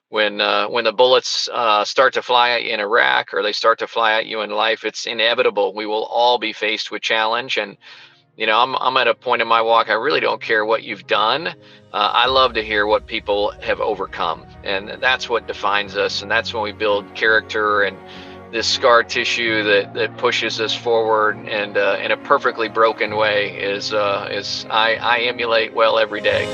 when the bullets start to fly at you in Iraq, or they start to fly at you in life, it's inevitable. We will all be faced with challenge, and I'm at a point in my walk. I really don't care what you've done. I love to hear what people have overcome, and that's what defines us. And that's when we build character and this scar tissue that pushes us forward. And in a perfectly broken way is I emulate well every day.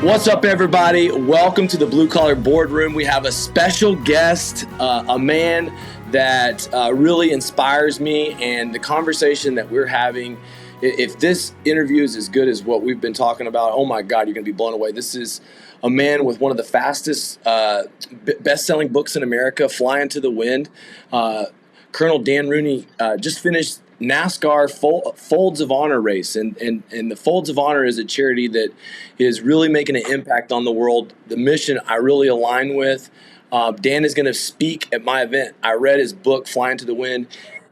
What's up, everybody? Welcome to the Blue Collar Boardroom. We have a special guest, a man that really inspires me, and the conversation that we're having. If this interview is as good as what we've been talking about, oh my God, you're going to be blown away. This is a man with one of the fastest best-selling books in America, Flying to the Wind. Colonel Dan Rooney just finished NASCAR Folds of Honor race, and the Folds of Honor is a charity that is really making an impact on the world. The mission I really align with. Dan is going to speak at my event. I read his book, Flying to the Wind,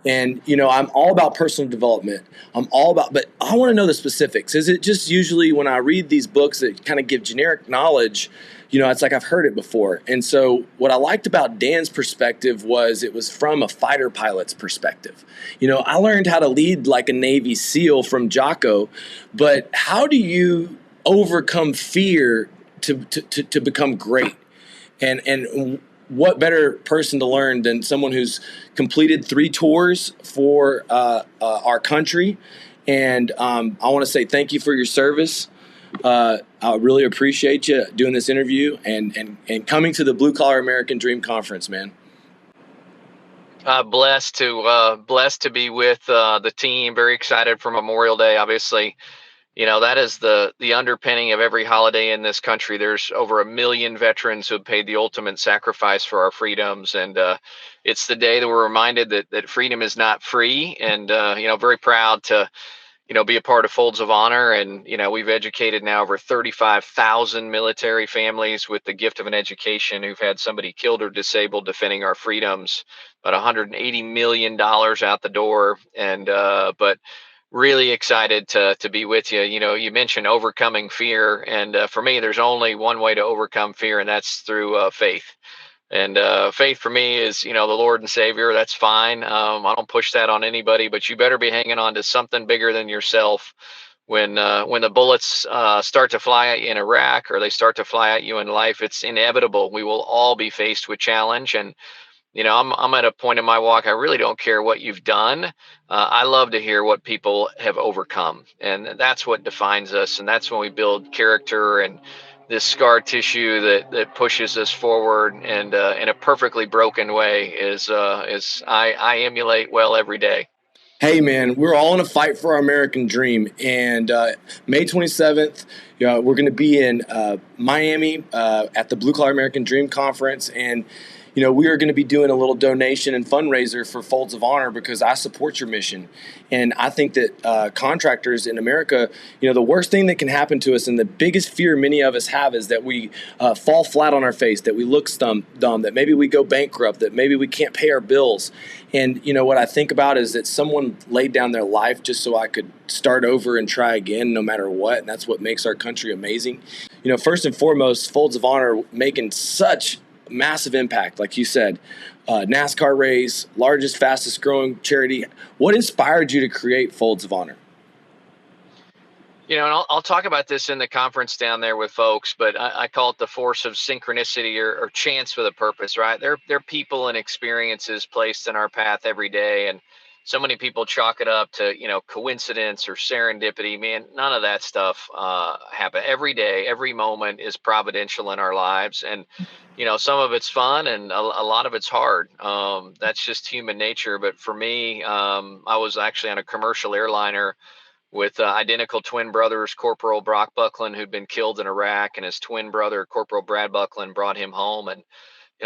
and I'm all about personal development. But I want to know the specifics. Is it just usually when I read these books that kind of give generic knowledge? It's like I've heard it before. And so what I liked about Dan's perspective was it was from a fighter pilot's perspective. I learned how to lead like a Navy SEAL from Jocko, but how do you overcome fear to become great? And what better person to learn than someone who's completed 3 tours for our country? And I want to say thank you for your service. I really appreciate you doing this interview and coming to the Blue Collar American Dream Conference, man. Blessed to be with the team. Very excited for Memorial Day. Obviously, that is the underpinning of every holiday in this country. There's over 1 million veterans who have paid the ultimate sacrifice for our freedoms, and it's the day that we're reminded that freedom is not free. And very proud to be a part of Folds of Honor. And, we've educated now over 35,000 military families with the gift of an education who've had somebody killed or disabled defending our freedoms, about $180 million out the door. And, but really excited to be with you. You mentioned overcoming fear. And for me, there's only one way to overcome fear, and that's through faith. And faith for me is, the Lord and Savior. That's fine. I don't push that on anybody, but you better be hanging on to something bigger than yourself. When the bullets start to fly at you in Iraq, or they start to fly at you in life, it's inevitable. We will all be faced with challenge. And I'm at a point in my walk. I really don't care what you've done. I love to hear what people have overcome, and that's what defines us. And that's when we build character and this scar tissue that pushes us forward. And in a perfectly broken way is I emulate well every day. Hey, man, we're all in a fight for our American dream. And May 27th, we're going to be in Miami at the Blue Collar American Dream Conference. And we are going to be doing a little donation and fundraiser for Folds of Honor because I support your mission. And I think that contractors in America, the worst thing that can happen to us and the biggest fear many of us have is that we fall flat on our face, that we look dumb, that maybe we go bankrupt, that maybe we can't pay our bills. And, what I think about is that someone laid down their life just so I could start over and try again no matter what. And that's what makes our country amazing. First and foremost, Folds of Honor making such massive impact, like you said, NASCAR race, largest, fastest growing charity. What inspired you to create Folds of Honor? And I'll talk about this in the conference down there with folks, but I call it the force of synchronicity or chance with a purpose, right? They're people and experiences placed in our path every day. And so many people chalk it up to, coincidence or serendipity. Man, none of that stuff happen every day. Every moment is providential in our lives. And, some of it's fun and a lot of it's hard. That's just human nature. But for me, I was actually on a commercial airliner with identical twin brothers, Corporal Brock Buckland, who'd been killed in Iraq, and his twin brother, Corporal Brad Buckland, brought him home. And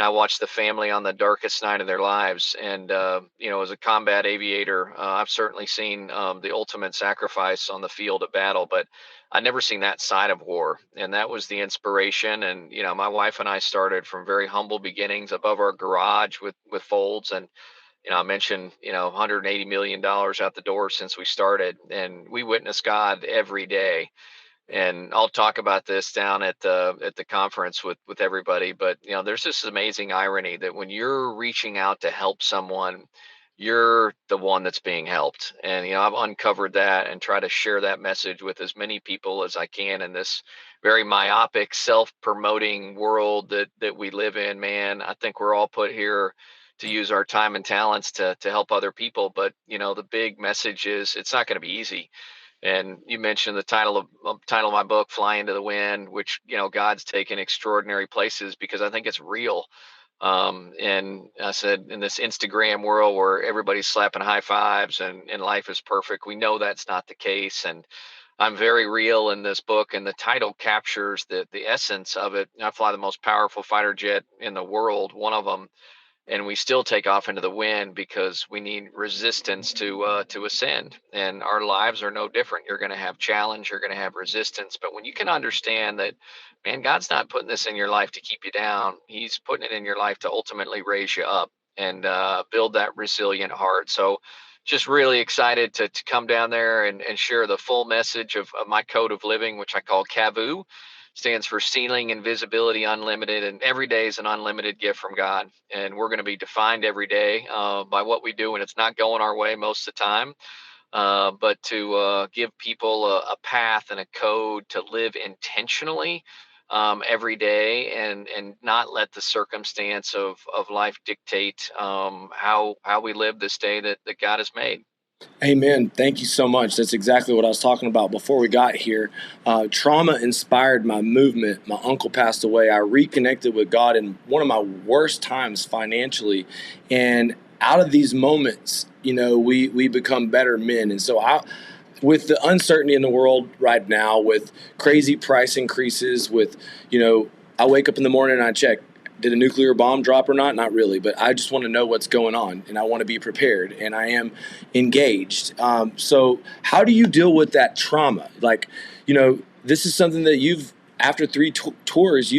I watched the family on the darkest night of their lives. And as a combat aviator, I've certainly seen the ultimate sacrifice on the field of battle, but I'd never seen that side of war. And that was the inspiration. And my wife and I started from very humble beginnings above our garage with folds. And I mentioned, $180 million out the door since we started, and we witness God every day. And I'll talk about this down at the conference with everybody. But there's this amazing irony that when you're reaching out to help someone, you're the one that's being helped. And I've uncovered that and try to share that message with as many people as I can in this very myopic, self-promoting world that we live in. Man, I think we're all put here to use our time and talents to help other people. But the big message is it's not going to be easy. And you mentioned the title of my book, "Fly into the Wind," which God's taken extraordinary places because I think it's real. And I said, in this Instagram world where everybody's slapping high fives and life is perfect, we know that's not the case. And I'm very real in this book, and the title captures the essence of it. I fly the most powerful fighter jet in the world, one of them, and we still take off into the wind because we need resistance to ascend. And our lives are no different. You're going to have challenge, you're going to have resistance, but when you can understand that, man, God's not putting this in your life to keep you down, He's putting it in your life to ultimately raise you up and build that resilient heart. So just really excited to come down there and share the full message of my code of living, which I call CAVU. Stands for Ceiling and Visibility Unlimited, and every day is an unlimited gift from God. And we're going to be defined every day by what we do, and it's not going our way most of the time. But to give people a path and a code to live intentionally every day, and not let the circumstance of life dictate how we live this day that God has made. Amen. Thank you so much. That's exactly what I was talking about before we got here. Trauma inspired my movement. My uncle passed away. I reconnected with God in one of my worst times financially. And out of these moments, we become better men. And so with the uncertainty in the world right now, with crazy price increases, I wake up in the morning and I check, did a nuclear bomb drop or not? Not really, but I just want to know what's going on, and I want to be prepared, and I am engaged. So how do you deal with that trauma? This is something that after three tours,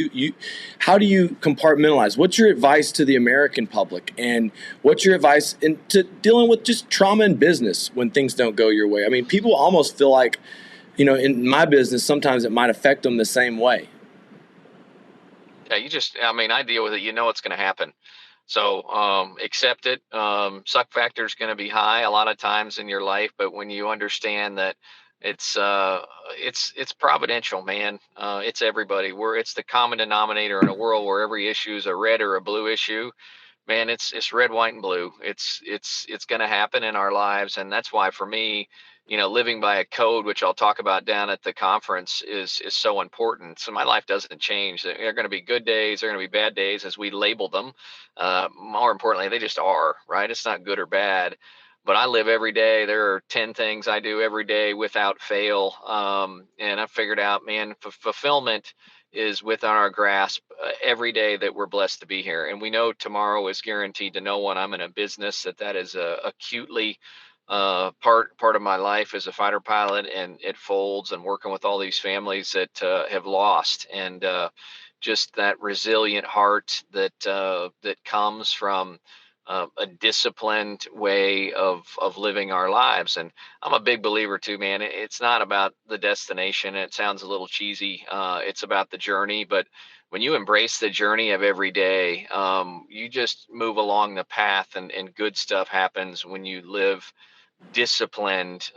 how do you compartmentalize? What's your advice to the American public, and what's your advice to dealing with just trauma in business when things don't go your way? I mean, people almost feel like, in my business, sometimes it might affect them the same way. Yeah, I deal with it. It's going to happen. So accept it. Suck factor is going to be high a lot of times in your life, but when you understand that it's providential, man. It's everybody. It's the common denominator in a world where every issue is a red or a blue issue. Man, it's red, white, and blue. It's going to happen in our lives, and that's why for me, living by a code, which I'll talk about down at the conference, is so important. So my life doesn't change. There are going to be good days, there are going to be bad days as we label them. More importantly, they just are, right? It's not good or bad, but I live every day. There are 10 things I do every day without fail, and I figured out, man, fulfillment is within our grasp every day that we're blessed to be here. And we know tomorrow is guaranteed to no one. I'm in a business that is acutely part of my life as a fighter pilot, and it folds, and working with all these families that have lost, and just that resilient heart that comes from a disciplined way of living our lives. And I'm a big believer too, man. It's not about the destination. It sounds a little cheesy. It's about the journey. But when you embrace the journey of every day, you just move along the path, and good stuff happens when you live disciplined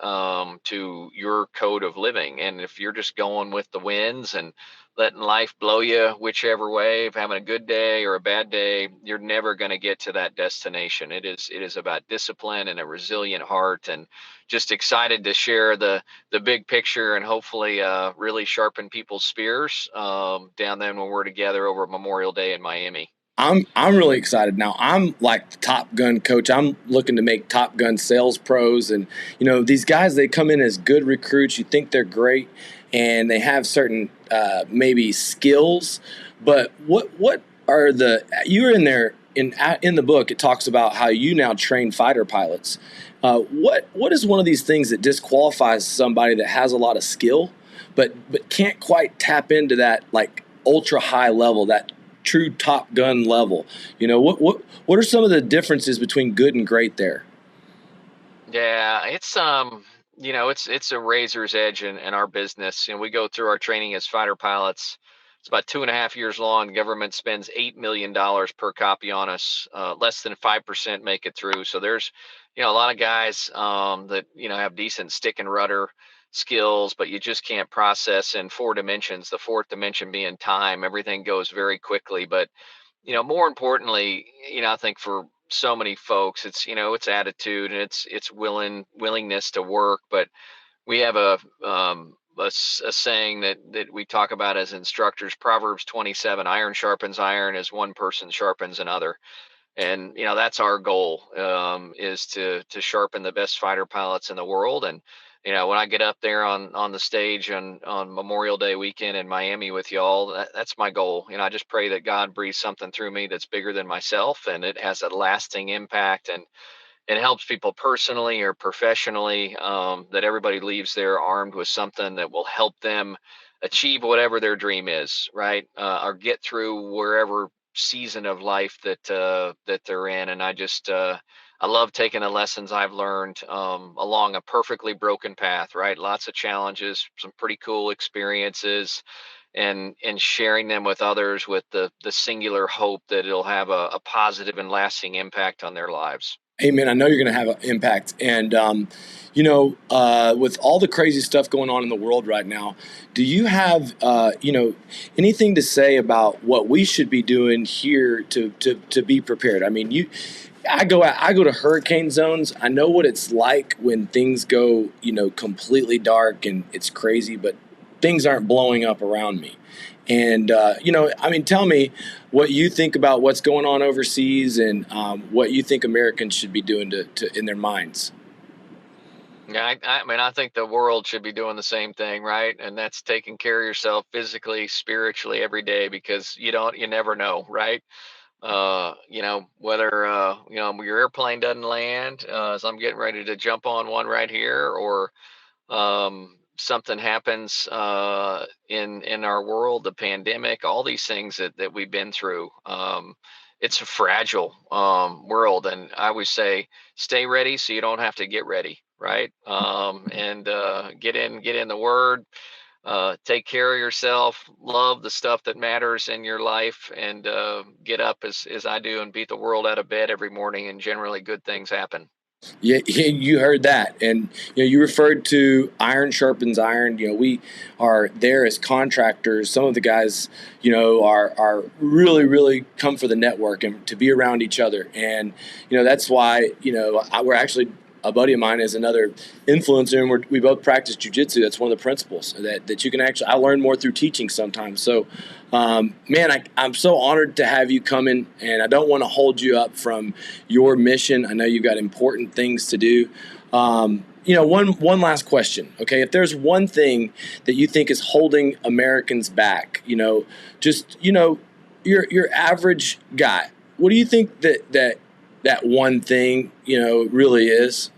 to your code of living. And if you're just going with the winds and letting life blow you whichever way, if having a good day or a bad day, you're never going to get to that destination. It is about discipline and a resilient heart, and just excited to share the big picture, and hopefully really sharpen people's spears down then when we're together over Memorial Day in Miami. I'm really excited now. I'm like the Top Gun coach. I'm looking to make Top Gun sales pros, and these guys, they come in as good recruits. You think they're great, and they have certain maybe skills, but what are you were in there in the book? It talks about how you now train fighter pilots. What is one of these things that disqualifies somebody that has a lot of skill, but can't quite tap into that like ultra high level, that true Top Gun level? What are some of the differences between good and great there? Yeah, it's a razor's edge in our business. We go through our training as fighter pilots. It's about 2.5 years long. The government spends $8 million per copy on us. Less than 5% make it through. So there's, a lot of guys that have decent stick and rudder skills, but you just can't process in 4 dimensions. The fourth dimension being time. Everything goes very quickly, but more importantly, I think for so many folks, it's attitude and it's willingness to work. But we have a saying that we talk about as instructors, Proverbs 27: iron sharpens iron as one person sharpens another. And that's our goal, is to sharpen the best fighter pilots in the world. And when I get up there on the stage on Memorial Day weekend in Miami with y'all, that's my goal. I just pray that God breathes something through me that's bigger than myself, and it has a lasting impact, and it helps people personally or professionally, that everybody leaves there armed with something that will help them achieve whatever their dream is, right? Or get through wherever season of life that they're in. And I love taking the lessons I've learned, along a perfectly broken path, right? Lots of challenges, some pretty cool experiences, and sharing them with others with the singular hope that it'll have a positive and lasting impact on their lives. Hey, man, I know you're going to have an impact. And, with all the crazy stuff going on in the world right now, do you have, anything to say about what we should be doing here to be prepared? I mean, I go to hurricane zones. I know what it's like when things go, completely dark and it's crazy, but things aren't blowing up around me. And, tell me what you think about what's going on overseas, and what you think Americans should be doing to in their minds. Yeah, I mean, I think the world should be doing the same thing, right? And that's taking care of yourself physically, spiritually every day, because you never know, right? Whether your airplane doesn't land, as I'm getting ready to jump on one right here, or something happens in our world, the pandemic, all these things that we've been through. It's a fragile world, and I always say, stay ready so you don't have to get ready, right? And get in the Word. Take care of yourself, love the stuff that matters in your life, and get up as I do and beat the world out of bed every morning, and generally good things happen. Yeah, you heard that, and you referred to iron sharpens iron. We are there as contractors. Some of the guys, are really, really come for the network and to be around each other, and that's why we're actually, a buddy of mine is another influencer, and we both practice jujitsu. That's one of the principles that you can actually. I learn more through teaching sometimes. So, man, I'm so honored to have you come in, and I don't want to hold you up from your mission. I know you've got important things to do. One last question. Okay, if there's one thing that you think is holding Americans back, just your average guy, what do you think that one thing really is?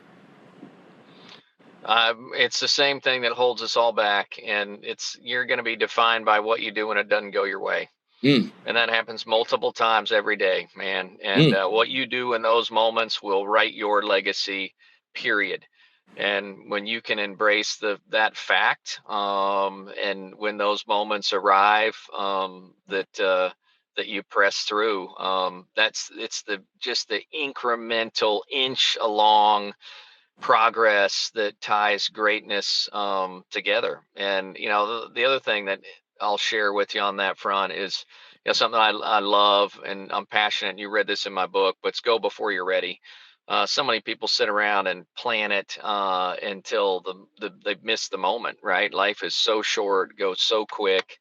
It's the same thing that holds us all back, and you're going to be defined by what you do when it doesn't go your way. Mm, And that happens multiple times every day, man. And mm. what you do in those moments will write your legacy, period. And when you can embrace that fact, and when those moments arrive, that you press through, it's the incremental inch along progress that ties greatness together. And the other thing that I'll share with you on that front is, something I love and I'm passionate. And you read this in my book, but it's go before you're ready. So many people sit around and plan it until they've missed the moment. Right? Life is so short, goes so quick,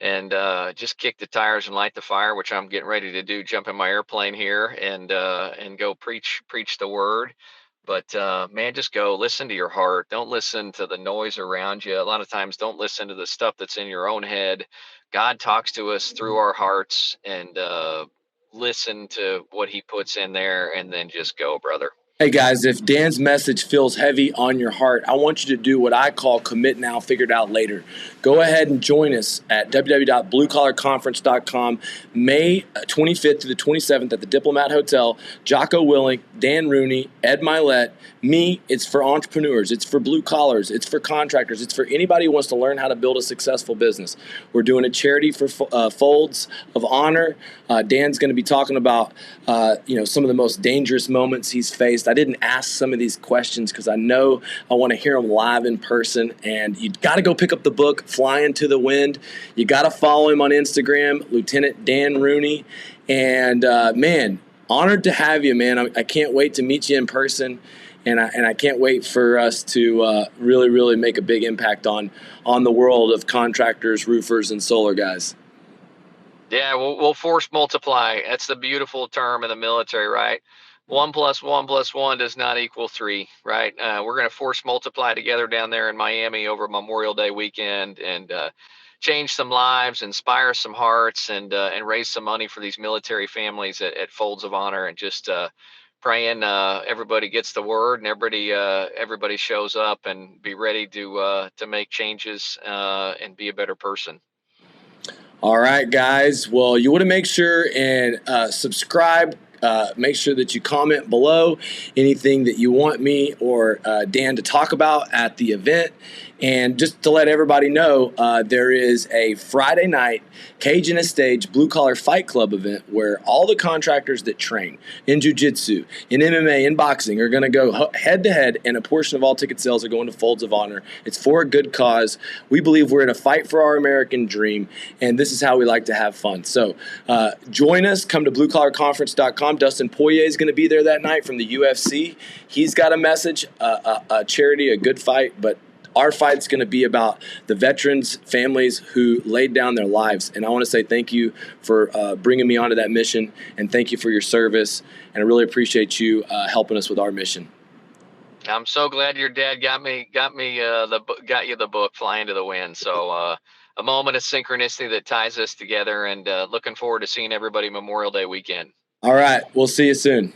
and just kick the tires and light the fire, which I'm getting ready to do. Jump in my airplane here and go preach the word. But man, just go listen to your heart. Don't listen to the noise around you. A lot of times, don't listen to the stuff that's in your own head. God talks to us through our hearts, and listen to what He puts in there, and then just go, brother. Hey guys, if Dan's message feels heavy on your heart, I want you to do what I call commit now, figure it out later. Go ahead and join us at www.bluecollarconference.com, May 25th to the 27th at the Diplomat Hotel. Jocko Willink, Dan Rooney, Ed Milet, me. It's for entrepreneurs. It's for blue collars. It's for contractors. It's for anybody who wants to learn how to build a successful business. We're doing a charity for Folds of Honor. Dan's going to be talking about some of the most dangerous moments he's faced. I didn't ask some of these questions because I know I want to hear them live in person. And you got to go pick up the book, Flying to the Wind. You got to follow him on Instagram, Lieutenant Dan Rooney. And man, honored to have you, man. I can't wait to meet you in person. And I can't wait for us to really, really make a big impact on the world of contractors, roofers, and solar guys. Yeah, we'll force multiply. That's the beautiful term in the military, right? 1+1+1 does not equal 3, right? We're going to force multiply together down there in Miami over Memorial Day weekend, and change some lives, inspire some hearts, and raise some money for these military families at Folds of Honor, and just praying everybody gets the word, and everybody shows up and be ready to make changes and be a better person. All right, guys. Well, you want to make sure and subscribe. Make sure that you comment below anything that you want me or Dan to talk about at the event. And just to let everybody know, there is a Friday night Cage and a Stage Blue Collar Fight Club event where all the contractors that train in jiu-jitsu, in MMA, in boxing are going to go head-to-head, and a portion of all ticket sales are going to Folds of Honor. It's for a good cause. We believe we're in a fight for our American dream, and this is how we like to have fun. So join us. Come to bluecollarconference.com. Dustin Poirier is going to be there that night from the UFC. He's got a message, a charity, a good fight, but our fight's going to be about the veterans, families who laid down their lives. And I want to say thank you for bringing me onto that mission, and thank you for your service. And I really appreciate you helping us with our mission. I'm so glad your dad got you the book, Flying to the Wind. So a moment of synchronicity that ties us together, and looking forward to seeing everybody Memorial Day weekend. All right. We'll see you soon.